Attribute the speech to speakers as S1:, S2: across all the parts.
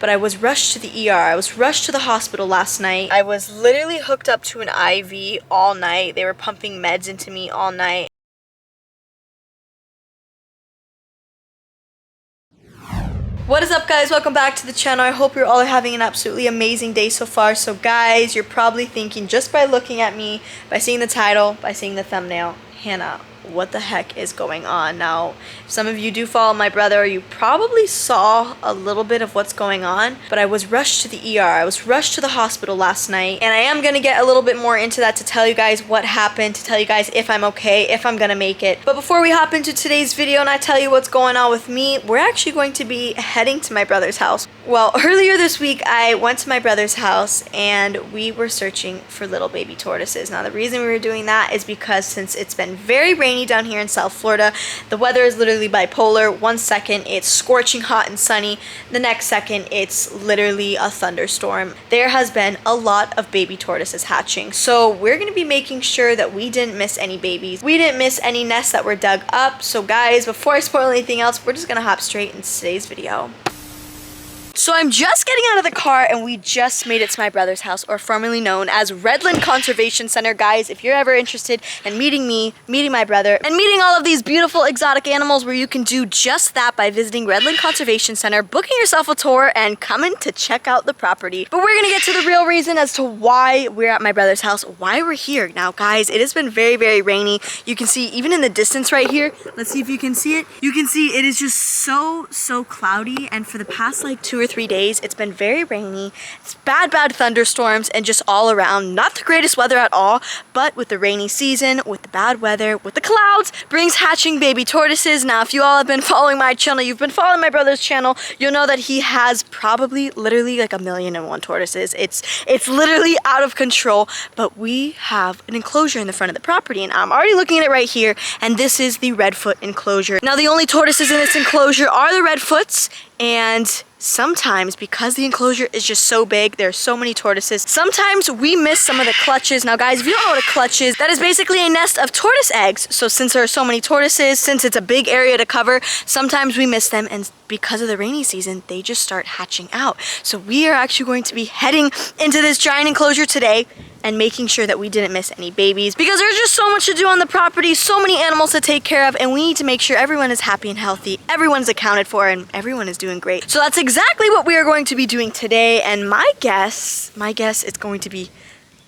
S1: But I was rushed to the ER. I was rushed to the hospital last night. I was literally hooked up to an IV all night. They were pumping meds into me all night. What is up, guys? Welcome back to the channel. I hope you're all having an absolutely amazing day so far. So guys, you're probably thinking, just by looking at me, by seeing the title, by seeing the thumbnail, Hannah, what the heck is going on? Now, if some of you do follow my brother, you probably saw a little bit of what's going on, but I was rushed to the ER. I was rushed to the hospital last night, and I am gonna get a little bit more into that to tell you guys what happened, to tell you guys if I'm okay, if I'm gonna make it. But before we hop into today's video and I tell you what's going on with me, we're actually going to be heading to my brother's house. Well, earlier this week, I went to my brother's house and we were searching for little baby tortoises. Now, the reason we were doing that is because since it's been very rainy down here in South Florida, the weather is literally bipolar. One second it's scorching hot and sunny, the next second it's literally a thunderstorm. There has been a lot of baby tortoises hatching, so we're going to be making sure that we didn't miss any babies. We didn't miss any nests that were dug up. So guys, before I spoil anything else, we're just going to hop straight into today's video. So I'm just getting out of the car and we just made it to my brother's house, or formerly known as Redland Conservation Center. Guys, if you're ever interested in meeting me, meeting my brother, and meeting all of these beautiful exotic animals, where you can do just that by visiting Redland Conservation Center, booking yourself a tour, and coming to check out the property. But we're gonna get to the real reason as to why we're at my brother's house, why we're here. Now guys, it has been very, very rainy. You can see even in the distance right here, let's see if you can see it. You can see it is just so cloudy, and for the past like 2 or 3 days it's been very rainy. It's bad thunderstorms, and just all around not the greatest weather at all. But with the rainy season, with the bad weather, with the clouds, brings hatching baby tortoises. Now if you all have been following my channel, you've been following my brother's channel, you'll know that he has probably literally like 1,000,001 tortoises. It's literally out of control. But we have an enclosure in the front of the property, and I'm already looking at it right here, and this is the redfoot enclosure. Now the only tortoises in this enclosure are the redfoots, and sometimes, because the enclosure is just so big, there's so many tortoises, sometimes we miss some of the clutches. Now guys, if you don't know what a clutch is, that is basically a nest of tortoise eggs. So since there are so many tortoises, since it's a big area to cover, sometimes we miss them, and because of the rainy season, they just start hatching out. So we are actually going to be heading into this giant enclosure today and making sure that we didn't miss any babies, because there's just so much to do on the property, so many animals to take care of, and we need to make sure everyone is happy and healthy, everyone's accounted for, and everyone is doing great. So that's exactly what we are going to be doing today, and my guess it's going to be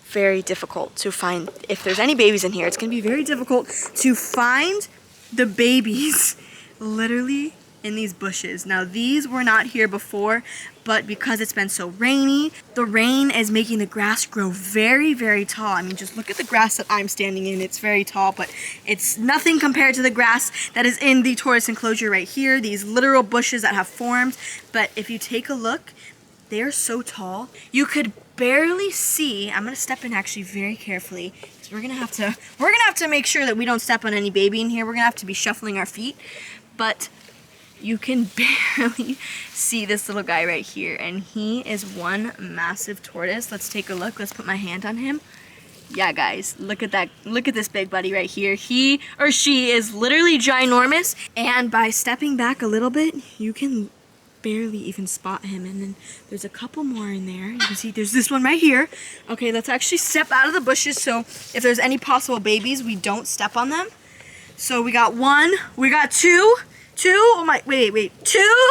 S1: very difficult to find, if there's any babies in here, it's going to be very difficult to find the babies literally in these bushes. Now these were not here before, but because it's been so rainy, the rain is making the grass grow very, very tall. I mean, just look at the grass that I'm standing in. It's very tall, but it's nothing compared to the grass that is in the tortoise enclosure right here, these literal bushes that have formed. But if you take a look, they are so tall, you could barely see. I'm gonna step in actually very carefully, because we're gonna have to make sure that we don't step on any baby in here. We're gonna have to be shuffling our feet, but you can barely see this little guy right here, and he is one massive tortoise. Let's take a look. Let's put my hand on him. Yeah, guys, look at that. Look at this big buddy right here. He or she is literally ginormous, and by stepping back a little bit, you can barely even spot him. And then there's a couple more in there. You can see there's this one right here. Okay, let's actually step out of the bushes, so if there's any possible babies, we don't step on them. So we got one, we got two, oh my, wait, 2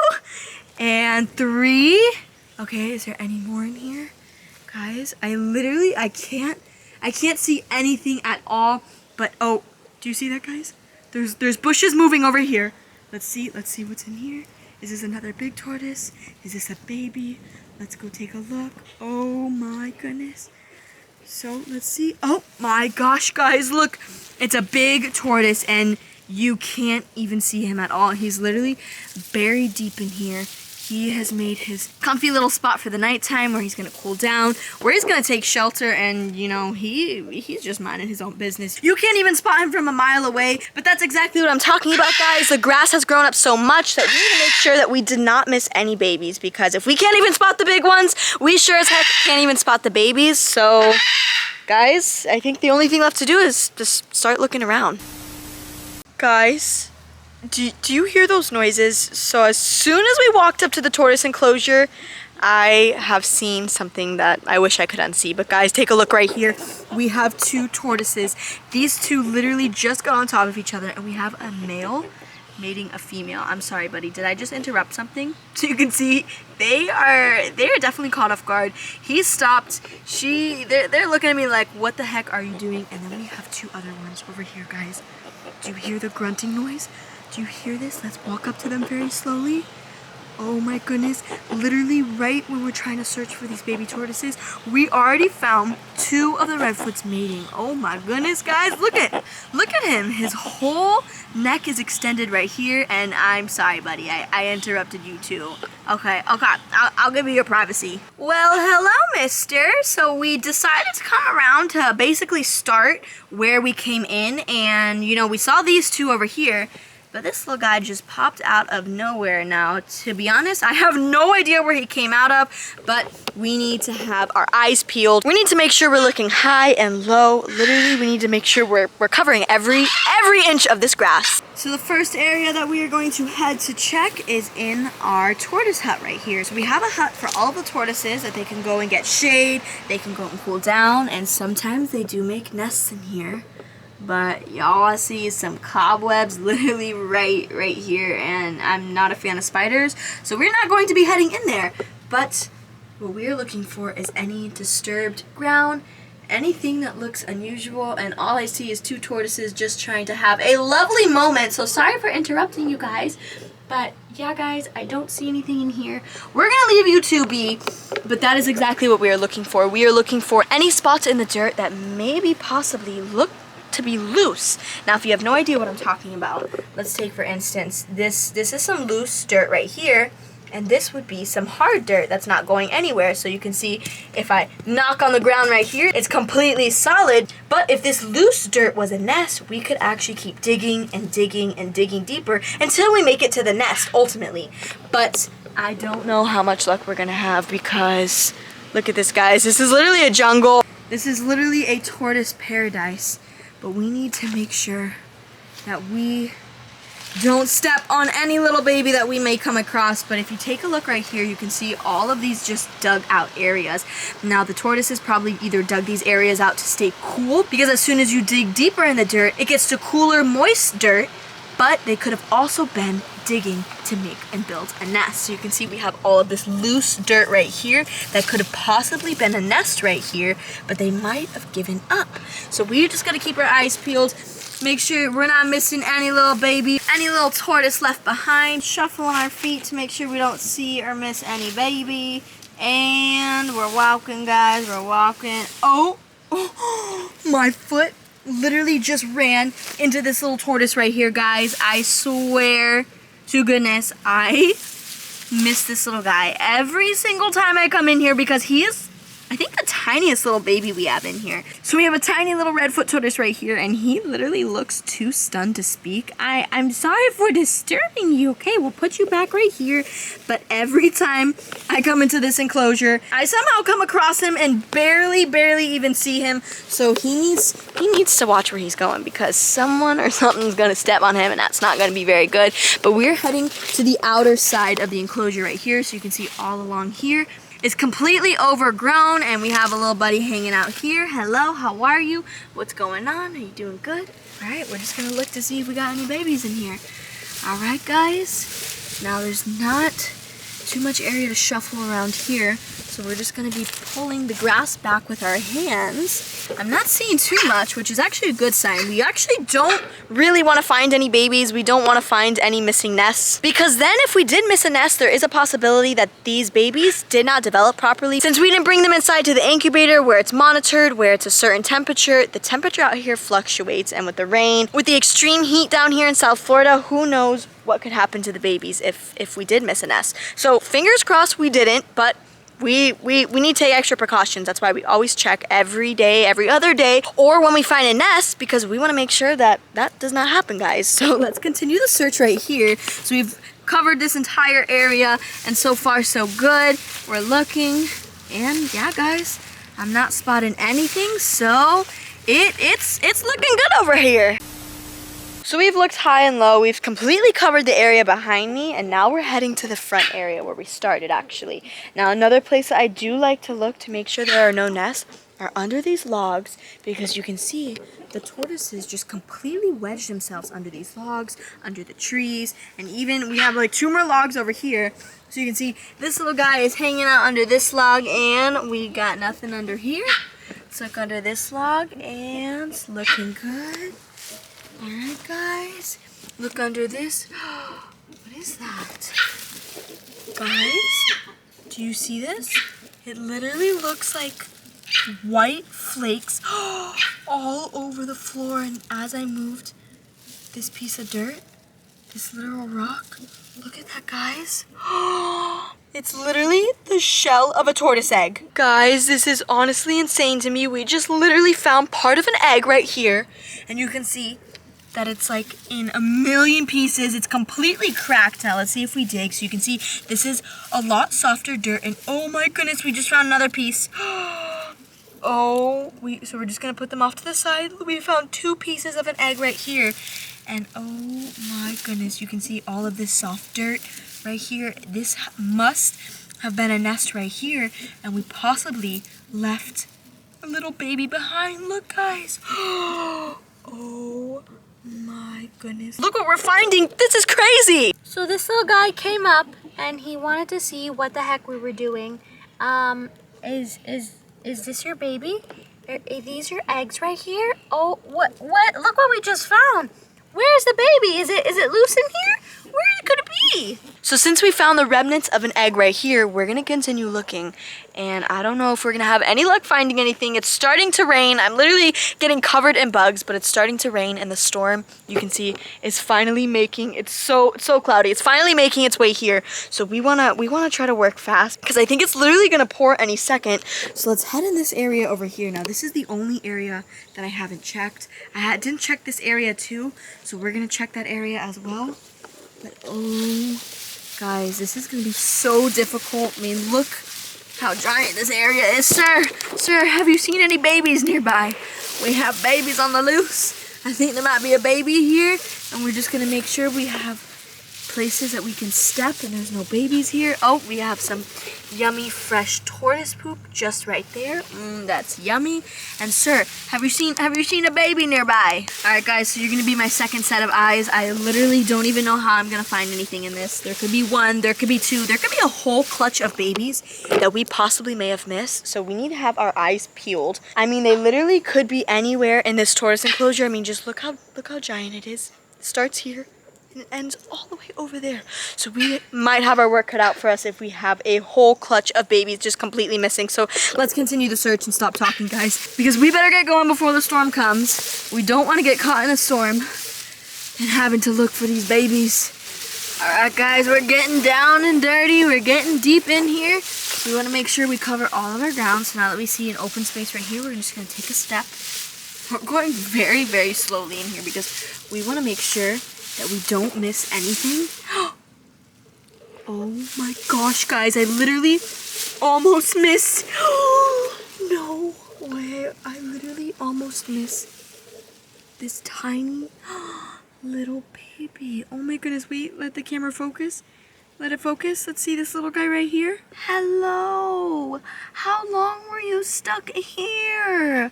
S1: and 3. Okay, is there any more in here? Guys, I can't see anything at all. But oh, do you see that, guys? There's bushes moving over here. Let's see what's in here. Is this another big tortoise? Is this a baby? Let's go take a look. Oh my goodness. So let's see. Oh my gosh, guys, look. It's a big tortoise, and you can't even see him at all. He's literally buried deep in here. He has made his comfy little spot for the nighttime, where he's gonna cool down, where he's gonna take shelter, and you know, he's just minding his own business. You can't even spot him from a mile away, but that's exactly what I'm talking about, guys. The grass has grown up so much that we need to make sure that we did not miss any babies, because if we can't even spot the big ones, we sure as heck can't even spot the babies. So guys, I think the only thing left to do is just start looking around. Guys, do you hear those noises? So as soon as we walked up to the tortoise enclosure, I have seen something that I wish I could unsee. But guys, take a look right here. We have 2 tortoises. These 2 literally just got on top of each other, and we have a male mating a female. I'm sorry, buddy. Did I just interrupt something? So you can see they are definitely caught off guard. He stopped. They're looking at me like, what the heck are you doing? And then we have 2 other ones over here, guys. Do you hear the grunting noise? Do you hear this? Let's walk up to them very slowly. Oh my goodness, literally right when we're trying to search for these baby tortoises, we already found 2 of the redfoots mating. Oh my goodness, guys, look at him. His whole neck is extended right here, and I'm sorry, buddy, I interrupted you too. Okay, I'll give you your privacy. Well, hello, mister. So we decided to come around to basically start where we came in, and you know, we saw these 2 over here. But this little guy just popped out of nowhere. Now, to be honest, I have no idea where he came out of, but we need to have our eyes peeled. We need to make sure we're looking high and low. Literally, we need to make sure we're covering every inch of this grass. So the first area that we are going to head to check is in our tortoise hut right here. So we have a hut for all the tortoises that they can go and get shade, they can go and cool down, and sometimes they do make nests in here. But y'all, I see some cobwebs literally right here, and I'm not a fan of spiders, so we're not going to be heading in there. But what we're looking for is any disturbed ground, anything that looks unusual, and all I see is 2 tortoises just trying to have a lovely moment. So sorry for interrupting you guys, but yeah, guys, I don't see anything in here. We're gonna leave you 2 be, but that is exactly what we are looking for. We are looking for any spots in the dirt that maybe possibly look to be loose. Now, if you have no idea what I'm talking about, let's take for instance, this is some loose dirt right here, and this would be some hard dirt that's not going anywhere. So you can see if I knock on the ground right here, it's completely solid. But if this loose dirt was a nest, we could actually keep digging and digging and digging deeper until we make it to the nest ultimately. But I don't know how much luck we're gonna have, because look at this, guys. This is literally a jungle. This is literally a tortoise paradise. But we need to make sure that we don't step on any little baby that we may come across. But if you take a look right here, you can see all of these just dug out areas. Now, the tortoises probably either dug these areas out to stay cool, because as soon as you dig deeper in the dirt, it gets to cooler, moist dirt. But they could have also been digging to make and build a nest. So you can see we have all of this loose dirt right here that could have possibly been a nest right here, but they might have given up. So we just gotta keep our eyes peeled, make sure we're not missing any little baby, any little tortoise left behind. Shuffle on our feet to make sure we don't see or miss any baby. And we're walking, guys, we're walking. Oh, my foot literally just ran into this little tortoise right here, guys. I swear to goodness, I miss this little guy every single time I come in here, because he is, I think, the tiniest little baby we have in here. So we have a tiny little redfoot tortoise right here, and he literally looks too stunned to speak. I'm sorry for disturbing you. Okay, we'll put you back right here. But every time I come into this enclosure, I somehow come across him and barely even see him. So he needs to watch where he's going, because someone or something's gonna step on him, and that's not gonna be very good. But we're heading to the outer side of the enclosure right here, so you can see all along here. It's completely overgrown, and we have a little buddy hanging out here. Hello, how are you? What's going on? Are you doing good? All right, we're just gonna look to see if we got any babies in here. All right, guys. Now there's not too much area to shuffle around here, so we're just gonna be pulling the grass back with our hands. I'm not seeing too much, which is actually a good sign. We actually don't really want to find any babies. We don't want to find any missing nests, because then if we did miss a nest, there is a possibility that these babies did not develop properly. Since we didn't bring them inside to the incubator where it's monitored, where it's a certain temperature, the temperature out here fluctuates, and with the rain, with the extreme heat down here in South Florida, who knows what could happen to the babies if we did miss a nest. So fingers crossed we didn't, but we need to take extra precautions. That's why we always check every day, every other day, or when we find a nest, because we want to make sure that that does not happen, guys. So let's continue the search right here. So we've covered this entire area, and so far so good. We're looking, and yeah, guys, I'm not spotting anything, so it's looking good over here. So we've looked high and low. We've completely covered the area behind me, and now we're heading to the front area where we started, actually. Now, another place that I do like to look to make sure there are no nests are under these logs, because you can see the tortoises just completely wedged themselves under these logs, under the trees, and even we have like 2 more logs over here. So you can see this little guy is hanging out under this log, and we got nothing under here. Let's look under this log, and it's looking good. Alright guys, look under this. What is that? Guys, do you see this? It literally looks like white flakes all over the floor, and as I moved this piece of dirt, this literal rock, look at that guys. It's literally the shell of a tortoise egg. Guys, this is honestly insane to me. We just literally found part of an egg right here, and you can see that it's like in a million pieces. It's completely cracked. Now let's see if we dig. So you can see this is a lot softer dirt, and oh my goodness, we just found another piece. So we're just gonna put them off to the side. We found 2 pieces of an egg right here, and oh my goodness, you can see all of this soft dirt right here. This must have been a nest right here, and we possibly left a little baby behind. Look guys. Oh my goodness. Look what we're finding. This is crazy.
S2: So this little guy came up and he wanted to see what the heck we were doing. Is this your baby? Are these your eggs right here? Oh, what? Look what we just found. Where's the baby? Is it loose in here? Where could it be?
S1: So since we found the remnants of an egg right here, we're gonna continue looking, and I don't know if we're gonna have any luck finding anything. It's starting to rain. I'm literally getting covered in bugs, but it's starting to rain, and the storm, you can see, is finally making, it's so cloudy. It's finally making its way here. So we wanna try to work fast, because I think it's literally gonna pour any second. So let's head in this area over here. Now this is the only area that I haven't checked. I didn't check this area too, so we're gonna check that area as well. But oh, guys, this is gonna be so difficult. I mean, look how giant this area is. Sir, have you seen any babies nearby? We have babies on the loose. I think there might be a baby here, and we're just gonna make sure we have places that we can step and there's no babies here. Oh, we have some yummy fresh tortoise poop just right there. That's yummy. And sir, have you seen a baby nearby? All right guys, so you're gonna be my second set of eyes. I literally don't even know how I'm gonna find anything in this. There could be 1, there could be 2, there could be a whole clutch of babies that we possibly may have missed. So we need to have our eyes peeled. I mean, they literally could be anywhere in this tortoise enclosure. I mean, just look how giant it is. It starts here and it ends all the way over there. So we might have our work cut out for us if we have a whole clutch of babies just completely missing. So let's continue the search and stop talking, guys, because we better get going before the storm comes. We don't want to get caught in a storm and having to look for these babies. All right, guys, we're getting down and dirty. We're getting deep in here. We want to make sure we cover all of our ground. So now that we see an open space right here, we're just going to take a step. We're going very, very slowly in here because we want to make sure that we don't miss anything. Oh my gosh, guys, I literally almost missed. No way, I literally almost missed this tiny little baby. Oh my goodness, wait, let the camera focus. Let it focus. Let's see this little guy right here. Hello, how long were you stuck here?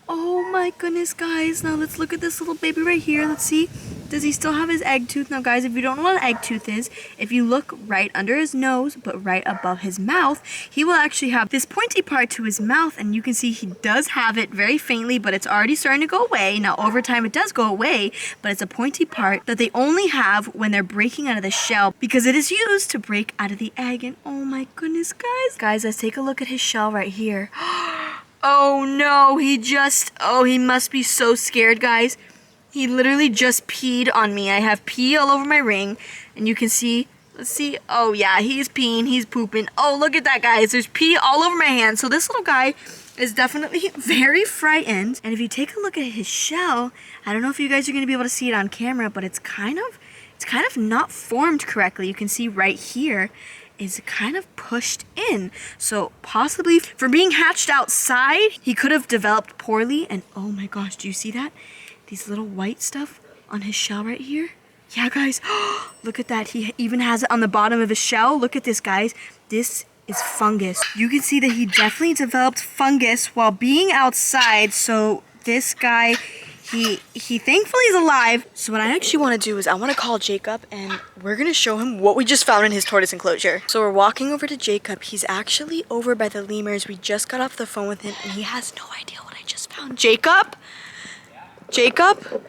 S1: Oh my goodness, guys. Now let's look at this little baby right here. Let's see. Does he still have his egg tooth? Now, guys, if you don't know what an egg tooth is, if you look right under his nose, but right above his mouth, he will actually have this pointy part to his mouth, and you can see he does have it very faintly, but it's already starting to go away. Now, over time, it does go away, but it's a pointy part that they only have when they're breaking out of the shell, because it is used to break out of the egg. And oh my goodness, guys. Guys, let's take a look at his shell right here. Oh no, he must be so scared, guys. He literally just peed on me. I have pee all over my ring, and you can see, let's see. Oh yeah, he's peeing, he's pooping. Oh, look at that, guys. There's pee all over my hand. So this little guy is definitely very frightened. And if you take a look at his shell, I don't know if you guys are going to be able to see it on camera, but it's kind of not formed correctly. You can see right here is kind of pushed in. So possibly for being hatched outside, he could have developed poorly. And oh my gosh, do you see that? These little white stuff on his shell right here. Yeah, guys, look at that. He even has it on the bottom of his shell. Look at this, guys. This is fungus. You can see that he definitely developed fungus while being outside. So this guy, he thankfully is alive. So what I actually want to do is I want to call Jacob and we're going to show him what we just found in his tortoise enclosure. So we're walking over to Jacob. He's actually over by the lemurs. We just got off the phone with him and he has no idea what I just found. Jacob? Jacob?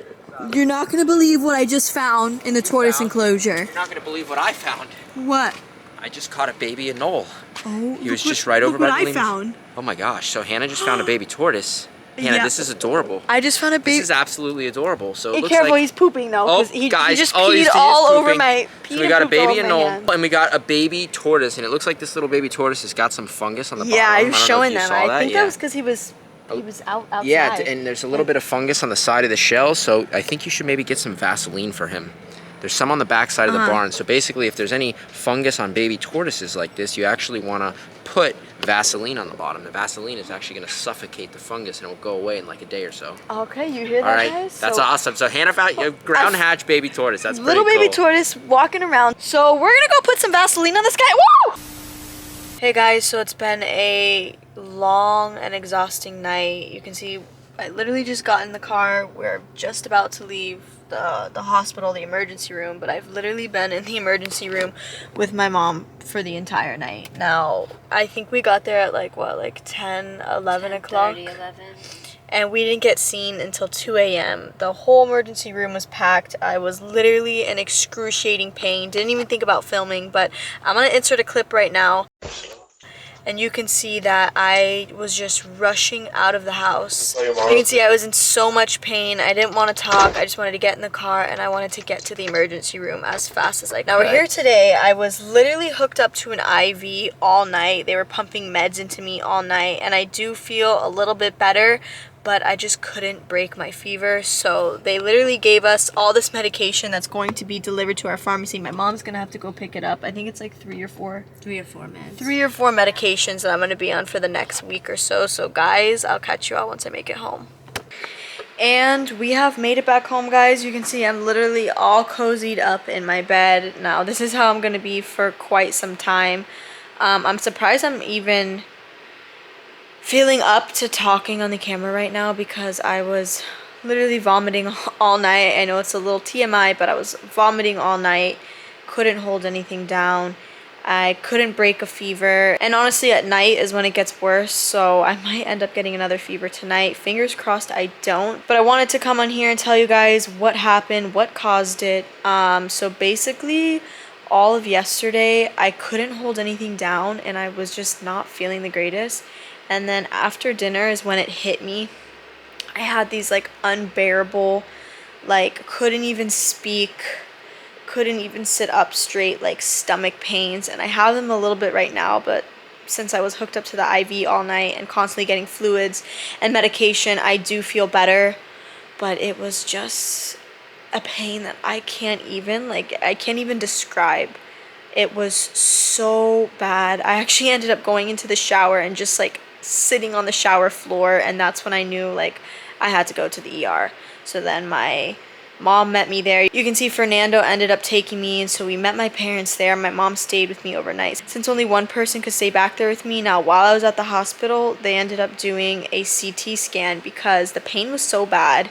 S1: You're not going to believe what I just found in the tortoise enclosure.
S3: You're not going to believe what I found.
S1: What?
S3: I just caught a baby anole.
S1: Oh,
S3: he was just right over by the
S1: lemurs.
S3: lemurs.
S1: Look what I found.
S3: Oh my gosh, so Hannah just found a baby tortoise. Hannah,
S1: Yeah.
S3: this is adorable.
S1: I just found a baby.
S3: This is absolutely adorable. So it
S1: Be
S3: looks
S1: careful,
S3: like...
S1: he's pooping though.
S3: Oh,
S1: 'Cause he just
S3: oh,
S1: peed
S3: he's
S1: all over
S3: pooping.
S1: my.
S3: So we got a baby
S1: and
S3: anole, and we got a baby tortoise, and it looks like this little baby tortoise has got some fungus on the bottom.
S1: Yeah, he was
S3: I don't know if
S1: showing
S3: you
S1: them.
S3: saw
S1: I think
S3: yeah.
S1: that was because he was outside.
S3: Yeah, and there's a little bit of fungus on the side of the shell, so I think you should maybe get some Vaseline for him. There's some on the back side of the barn, so basically if there's any fungus on baby tortoises like this, you actually want to put Vaseline on the bottom. The Vaseline is actually going to suffocate the fungus and it will go away in like a day or so.
S1: Okay, you hear that,
S3: All right,
S1: guys?
S3: that's awesome. So Hannah found a ground hatch baby tortoise. That's pretty
S1: little baby
S3: cool.
S1: tortoise walking around. So we're gonna go put some Vaseline on this guy. Woo! Hey guys, so it's been a long and exhausting night. You can see I literally just got in the car. We're just about to leave the hospital, the emergency room, but I've literally been in the emergency room with my mom for the entire night. Now, I think we got there at like 10, 11 o'clock.
S2: 11.
S1: And we didn't get seen until 2 a.m. The whole emergency room was packed. I was literally in excruciating pain. Didn't even think about filming, but I'm going to insert a clip right now. And you can see that I was just rushing out of the house. You can see I was in so much pain. I didn't want to talk. I just wanted to get in the car and I wanted to get to the emergency room as fast as I could. Now we're here today. I was literally hooked up to an IV all night. They were pumping meds into me all night. And I do feel a little bit better, but I just couldn't break my fever. So they literally gave us all this medication that's going to be delivered to our pharmacy. My mom's gonna have to go pick it up. I think it's like 3 or 4
S2: meds.
S1: 3 or 4 medications that I'm gonna be on for the next week or so. So guys, I'll catch you all once I make it home. And we have made it back home, guys. You can see I'm literally all cozied up in my bed. Now this is how I'm gonna be for quite some time. I'm surprised I'm even feeling up to talking on the camera right now because I was literally vomiting all night. I know it's a little TMI, but I was vomiting all night. Couldn't hold anything down. I couldn't break a fever. And honestly, at night is when it gets worse. So I might end up getting another fever tonight. Fingers crossed I don't. But I wanted to come on here and tell you guys what happened, what caused it. So basically, all of yesterday, I couldn't hold anything down and I was just not feeling the greatest. And then after dinner is when it hit me. I had these like unbearable, like couldn't even speak, couldn't even sit up straight, like stomach pains. And I have them a little bit right now, but since I was hooked up to the IV all night and constantly getting fluids and medication, I do feel better. But it was just a pain that I can't even describe. It was so bad. I actually ended up going into the shower and just like sitting on the shower floor, and that's when I knew like I had to go to the ER. So then my mom met me there. You can see Fernando ended up taking me, and so we met my parents there. My mom stayed with me overnight. Since only one person could stay back there with me, now while I was at the hospital, they ended up doing a CT scan because the pain was so bad.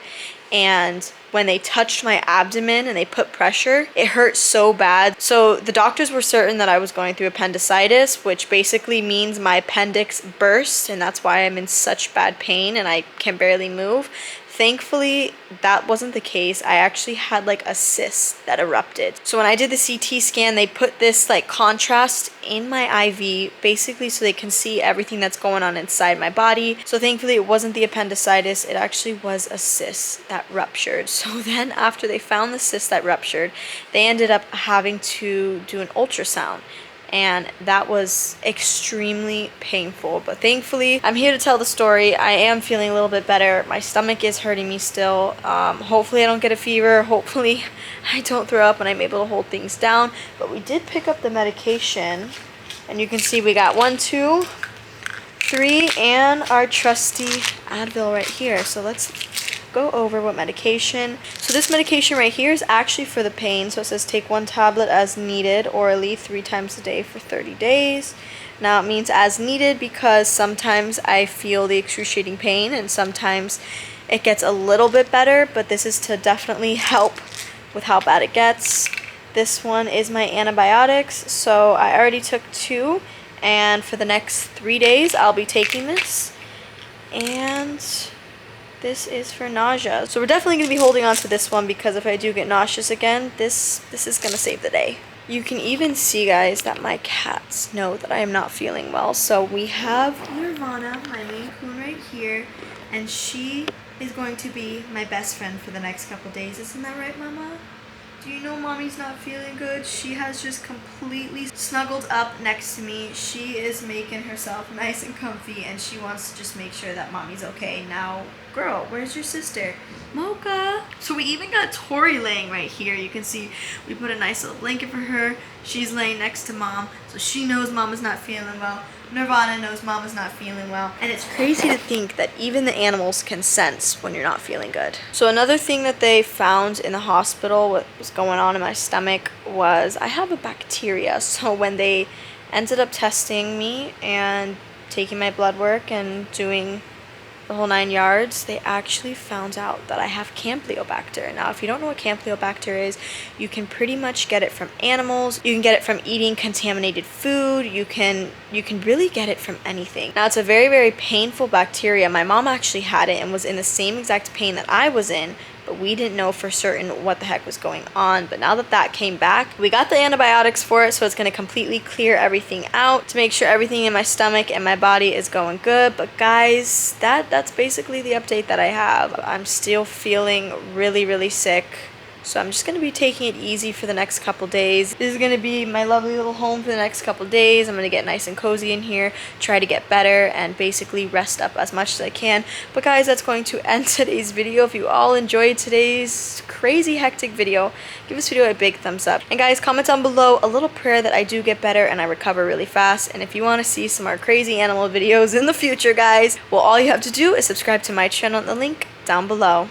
S1: And when they touched my abdomen and they put pressure, it hurt so bad. So the doctors were certain that I was going through appendicitis, which basically means my appendix burst, and that's why I'm in such bad pain and I can barely move. Thankfully, that wasn't the case. I actually had like a cyst that erupted. So when I did the CT scan, they put this like contrast in my IV, basically so they can see everything that's going on inside my body. So thankfully it wasn't the appendicitis, it actually was a cyst that ruptured. So then after they found the cyst that ruptured, they ended up having to do an ultrasound. And that was extremely painful. But thankfully, I'm here to tell the story. I am feeling a little bit better. My stomach is hurting me still. Hopefully I don't get a fever. Hopefully I don't throw up and I'm able to hold things down. But we did pick up the medication. And you can see we got 1, 2, 3, and our trusty Advil right here. So let's go over what medication. So this medication right here is actually for the pain. So it says take 1 tablet as needed orally 3 times a day for 30 days. Now it means as needed because sometimes I feel the excruciating pain and sometimes it gets a little bit better, but this is to definitely help with how bad it gets. This one is my antibiotics, so I already took 2, and for the next 3 days I'll be taking this. And this is for nausea. So we're definitely going to be holding on to this one because if I do get nauseous again, this is going to save the day. You can even see, guys, that my cats know that I am not feeling well. So we have Nirvana, my Maine Coon right here, and she is going to be my best friend for the next couple days. Isn't that right, Mama? Do you know Mommy's not feeling good? She has just completely snuggled up next to me. She is making herself nice and comfy, and she wants to just make sure that Mommy's okay. Now, girl, where's your sister? Mocha. So we even got Tori laying right here. You can see we put a nice little blanket for her. She's laying next to Mom, so she knows Mama's not feeling well. Nirvana knows Mama's not feeling well. And it's crazy to think that even the animals can sense when you're not feeling good. So another thing that they found in the hospital, what was going on in my stomach, was I have a bacteria. So when they ended up testing me and taking my blood work and doing the whole 9 yards, they actually found out that I have Campylobacter. Now, if you don't know what Campylobacter is, you can pretty much get it from animals. You can get it from eating contaminated food. You can really get it from anything. Now, it's a very, very painful bacteria. My mom actually had it and was in the same exact pain that I was in, but we didn't know for certain what the heck was going on. But now that that came back, we got the antibiotics for it, so it's going to completely clear everything out to make sure everything in my stomach and my body is going good. But guys, that's basically the update that I have. I'm still feeling really, really sick. So I'm just going to be taking it easy for the next couple days. This is going to be my lovely little home for the next couple days. I'm going to get nice and cozy in here, try to get better, and basically rest up as much as I can. But guys, that's going to end today's video. If you all enjoyed today's crazy hectic video, give this video a big thumbs up. And guys, comment down below a little prayer that I do get better and I recover really fast. And if you want to see some more crazy animal videos in the future, guys, well, all you have to do is subscribe to my channel in the link down below.